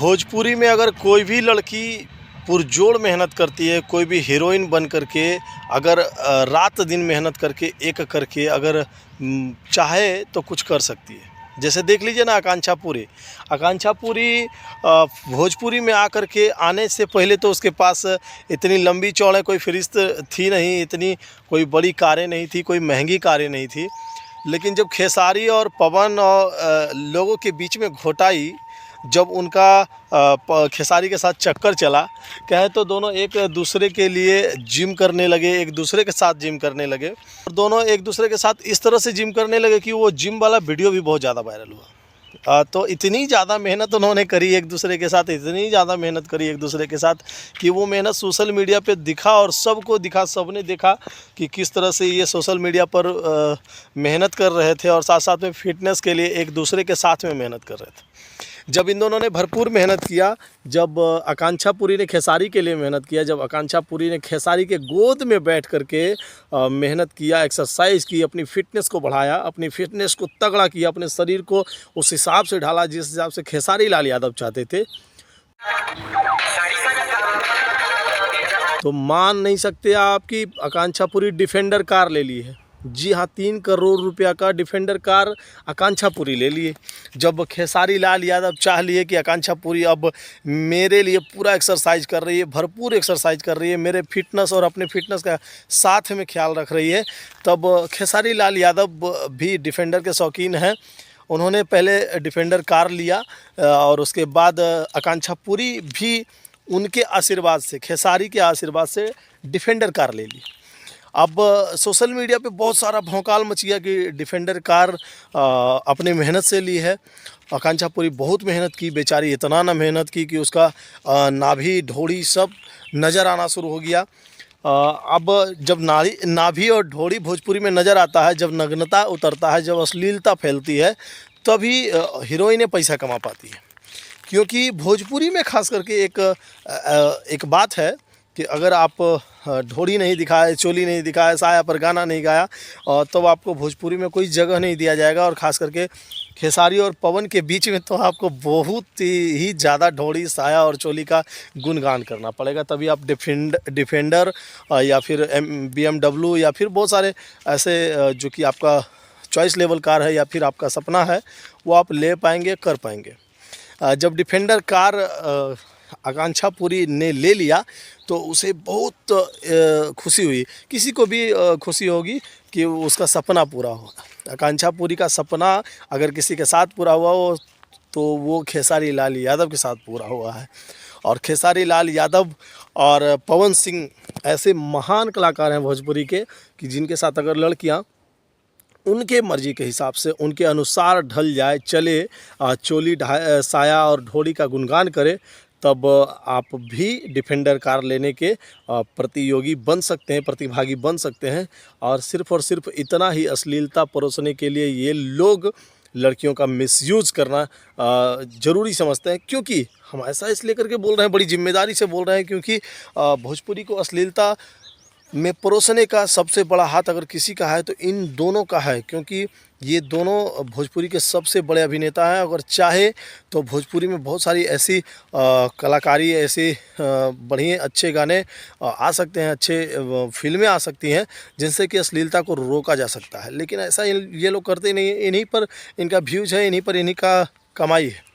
भोजपुरी में अगर कोई भी लड़की पुरजोर मेहनत करती है, कोई भी हीरोइन बन करके अगर रात दिन मेहनत करके एक करके अगर चाहे तो कुछ कर सकती है। जैसे देख लीजिए ना आकांक्षा पुरी। आकांक्षा पुरी भोजपुरी में आकर के आने से पहले तो उसके पास इतनी लंबी चौड़े कोई फरिश्त थी नहीं, इतनी कोई बड़ी कारें नहीं थी, कोई महंगी कारें नहीं थी। लेकिन जब खेसारी और पवन और लोगों के बीच में घोटाई, जब उनका खेसारी के साथ चक्कर चला, कहे तो दोनों एक दूसरे के लिए जिम करने लगे, एक दूसरे के साथ जिम करने लगे और दोनों एक दूसरे के साथ इस तरह से जिम करने लगे कि वो जिम वाला वीडियो भी बहुत ज़्यादा वायरल हुआ। तो इतनी ज़्यादा मेहनत उन्होंने करी एक दूसरे के साथ, इतनी ज़्यादा मेहनत करी एक दूसरे के साथ कि वो मेहनत सोशल मीडिया पे दिखा और सबको दिखा, सबने देखा कि किस तरह से ये सोशल मीडिया पर मेहनत कर रहे थे और साथ साथ में फिटनेस के लिए एक दूसरे के साथ में मेहनत कर रहे थे। जब इन दोनों ने भरपूर मेहनत किया, जब आकांक्षा पुरी ने खेसारी के लिए मेहनत किया, जब आकांक्षा पुरी ने खेसारी के गोद में बैठ करके मेहनत किया, एक्सरसाइज की, अपनी फ़िटनेस को बढ़ाया, अपनी फ़िटनेस को तगड़ा किया, अपने शरीर को उस हिसाब से ढाला जिस हिसाब से खेसारी लाल यादव चाहते थे, तो मान नहीं सकते आप कि आकांक्षा पुरी डिफेंडर कार ले ली है। जी हाँ, 3 करोड़ रुपया का डिफेंडर कार आकांक्षा पुरी ले लिए। जब खेसारी लाल यादव चाह लिए कि आकांक्षा पुरी अब मेरे लिए पूरा एक्सरसाइज कर रही है, भरपूर एक्सरसाइज कर रही है, मेरे फिटनेस और अपने फिटनेस का साथ में ख्याल रख रही है, तब खेसारी लाल यादव भी डिफेंडर के शौकीन हैं। उन्होंने पहले डिफेंडर कार लिया और उसके बाद आकांक्षा पुरी भी उनके आशीर्वाद से, खेसारी के आशीर्वाद से डिफेंडर कार ले ली। अब सोशल मीडिया पे बहुत सारा भौकाल मच गया कि डिफेंडर कार अपने मेहनत से ली है। आकांक्षा पुरी बहुत मेहनत की, बेचारी इतना ना मेहनत की कि उसका नाभि ढोड़ी सब नज़र आना शुरू हो गया। अब जब नाभि और ढोड़ी भोजपुरी में नज़र आता है, जब नग्नता उतरता है, जब अश्लीलता फैलती है, तभी हीरोइनें पैसा कमा पाती है। क्योंकि भोजपुरी में ख़ास करके एक बात है कि अगर आप ढोड़ी नहीं दिखाए, चोली नहीं दिखाए, साया पर गाना नहीं गाया और तो आपको भोजपुरी में कोई जगह नहीं दिया जाएगा। और ख़ास करके खेसारी और पवन के बीच में तो आपको बहुत ही ज़्यादा ढोड़ी, साया और चोली का गुणगान करना पड़ेगा, तभी आप डिफेंडर या फिर BMW या फिर बहुत सारे ऐसे जो कि आपका चॉइस लेवल कार है या फिर आपका सपना है, वो आप ले पाएंगे, कर पाएंगे। जब डिफेंडर कार आकांक्षा पुरी ने ले लिया तो उसे बहुत खुशी हुई। किसी को भी खुशी होगी कि उसका सपना पूरा हो। आकांक्षा पुरी का सपना अगर किसी के साथ पूरा हुआ हो तो वो खेसारी लाल यादव के साथ पूरा हुआ है। और खेसारी लाल यादव और पवन सिंह ऐसे महान कलाकार हैं भोजपुरी के कि जिनके साथ अगर लड़कियां उनके मर्ज़ी के हिसाब से, उनके अनुसार ढल जाए, चले, चोली, साया और ढोड़ी का गुणगान करे, तब आप भी डिफेंडर कार लेने के प्रतियोगी बन सकते हैं, प्रतिभागी बन सकते हैं। और सिर्फ़ इतना ही अश्लीलता परोसने के लिए ये लोग लड़कियों का मिसयूज़ करना ज़रूरी समझते हैं। क्योंकि हम ऐसा इसलिए करके बोल रहे हैं, बड़ी जिम्मेदारी से बोल रहे हैं, क्योंकि भोजपुरी को अश्लीलता में परोसने का सबसे बड़ा हाथ अगर किसी का है तो इन दोनों का है। क्योंकि ये दोनों भोजपुरी के सबसे बड़े अभिनेता हैं। अगर चाहे तो भोजपुरी में बहुत सारी ऐसी कलाकारी, ऐसे बढ़िया अच्छे गाने आ सकते हैं, अच्छे फिल्में आ सकती हैं जिनसे कि अश्लीलता को रोका जा सकता है। लेकिन ऐसा ये लोग करते नहीं, इन्हीं पर इनका व्यूज़ है, इन्हीं पर इन्हीं का कमाई है।